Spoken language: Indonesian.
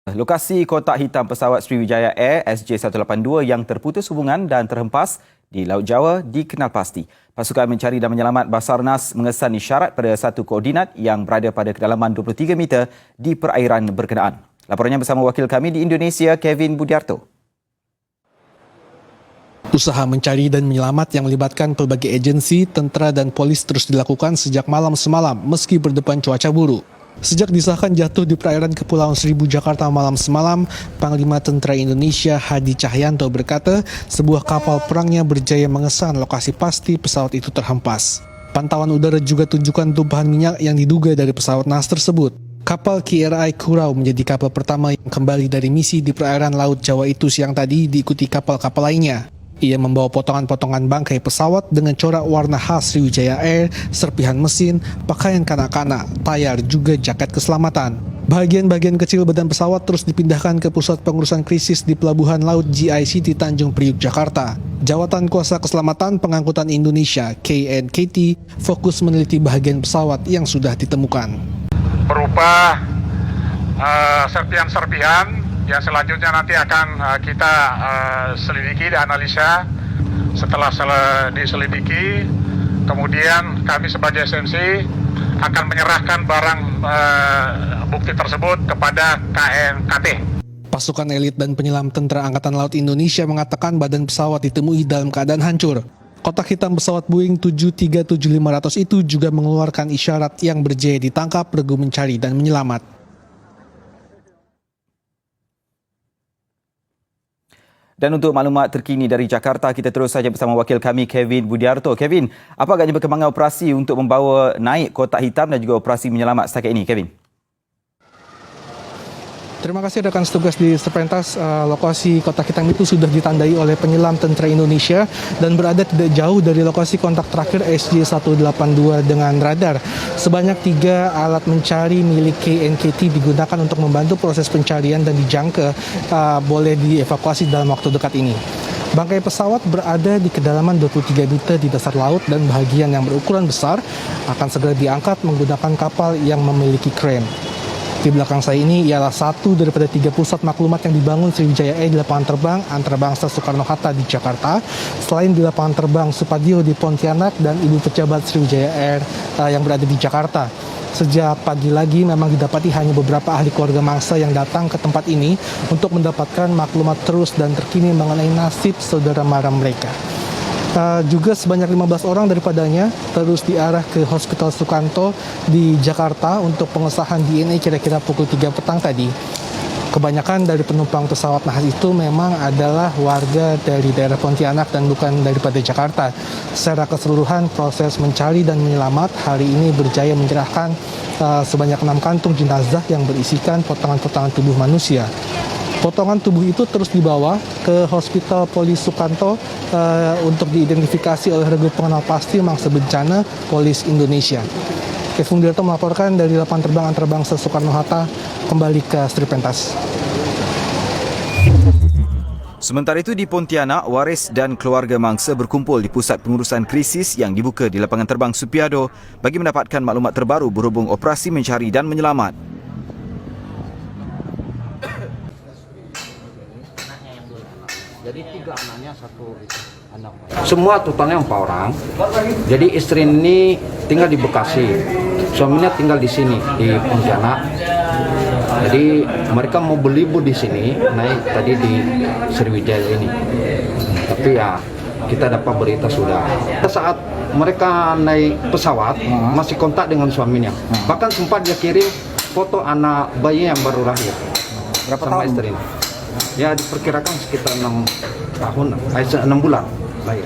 Lokasi kotak hitam pesawat Sriwijaya Air SJ182 yang terputus hubungan dan terhempas di Laut Jawa dikenal pasti. Pasukan Mencari dan Menyelamat Basarnas mengesan isyarat pada satu koordinat yang berada pada kedalaman 23 meter di perairan berkenaan. Laporannya bersama wakil kami di Indonesia, Kevin Budiarto. Usaha mencari dan menyelamat yang melibatkan pelbagai agensi, tentara dan polis terus dilakukan sejak malam semalam meski berdepan cuaca buruk. Sejak disahkan jatuh di perairan Kepulauan Seribu, Jakarta malam semalam, Panglima Tentara Indonesia Hadi Cahyanto berkata sebuah kapal perangnya berjaya mengesan lokasi pasti pesawat itu terhempas. Pantauan udara juga tunjukkan tumpahan minyak yang diduga dari pesawat NAS tersebut. Kapal KRI Kurau menjadi kapal pertama yang kembali dari misi di perairan Laut Jawa itu siang tadi diikuti kapal-kapal lainnya. Ia membawa potongan-potongan bangkai pesawat dengan corak warna khas Sriwijaya Air, serpihan mesin, pakaian kanak-kanak, tayar, juga jaket keselamatan. Bagian-bagian kecil badan pesawat terus dipindahkan ke Pusat Pengurusan Krisis di Pelabuhan Laut GICT Tanjung Priuk, Jakarta. Jawatan Kuasa Keselamatan Pengangkutan Indonesia (KNKT) fokus meneliti bagian pesawat yang sudah ditemukan. Berupa serpihan-serpihan yang selanjutnya nanti akan kita selidiki dan analisa. Setelah diselidiki, kemudian kami sebagai SMC akan menyerahkan barang bukti tersebut kepada KNKT. Pasukan elit dan penyelam Tentara Angkatan Laut Indonesia mengatakan badan pesawat ditemui dalam keadaan hancur. Kotak hitam pesawat Boeing 737-500 itu juga mengeluarkan isyarat yang berjaya ditangkap regu mencari dan menyelamat. Dan untuk maklumat terkini dari Jakarta, kita terus saja bersama wakil kami Kevin Budiarto. Kevin, apa agaknya perkembangan operasi untuk membawa naik kotak hitam dan juga operasi menyelamat setakat ini, Kevin? Terima kasih rekan setugas di Serpentas. Lokasi kotak hitam itu sudah ditandai oleh penyelam Tentara Indonesia dan berada tidak jauh dari lokasi kontak terakhir SJ182 dengan radar. Sebanyak 3 alat mencari milik KNKT digunakan untuk membantu proses pencarian dan dijangka boleh dievakuasi dalam waktu dekat ini. Bangkai pesawat berada di kedalaman 23 meter di dasar laut dan bagian yang berukuran besar akan segera diangkat menggunakan kapal yang memiliki kren. Di belakang saya ini ialah satu daripada 3 pusat maklumat yang dibangun Sriwijaya Air di lapangan terbang Antarabangsa Soekarno-Hatta di Jakarta, selain di lapangan terbang Supadio di Pontianak dan Ibu Pejabat Sriwijaya Air yang berada di Jakarta. Sejak pagi lagi memang didapati hanya beberapa ahli keluarga mangsa yang datang ke tempat ini untuk mendapatkan maklumat terus dan terkini mengenai nasib saudara mara mereka. Juga sebanyak 15 orang daripadanya terus diarah ke Hospital Sukanto di Jakarta untuk pengesahan DNA kira-kira pukul 3 petang tadi. Kebanyakan dari penumpang pesawat nahas itu memang adalah warga dari daerah Pontianak dan bukan daripada Jakarta. Secara keseluruhan proses mencari dan menyelamat hari ini berjaya menyerahkan sebanyak 6 kantung jenazah yang berisikan potongan-potongan tubuh manusia. Potongan tubuh itu terus dibawa ke Hospital Polis Sukanto untuk diidentifikasi oleh regu pengenal pasti mangsa bencana Polis Indonesia. Kevin Budiarto melaporkan dari lapangan terbang Antarabangsa Soekarno-Hatta kembali ke Serpentas. Sementara itu di Pontianak, waris dan keluarga mangsa berkumpul di Pusat Pengurusan Krisis yang dibuka di lapangan terbang Supiado bagi mendapatkan maklumat terbaru berhubung operasi mencari dan menyelamat. Jadi 3 anaknya, 1 anak. Semua totalnya 4 orang. Jadi istri ini tinggal di Bekasi, suaminya tinggal di sini di Pontianak. Jadi mereka mau berlibur di sini, naik tadi di Sriwijaya ini. Tapi ya kita dapat berita sudah. Saat mereka naik pesawat masih kontak dengan suaminya. Bahkan sempat dia kirim foto anak bayi yang baru lahir. Berapa sama tahun? istrinya. Ya diperkirakan sekitar 6 bulan lahir.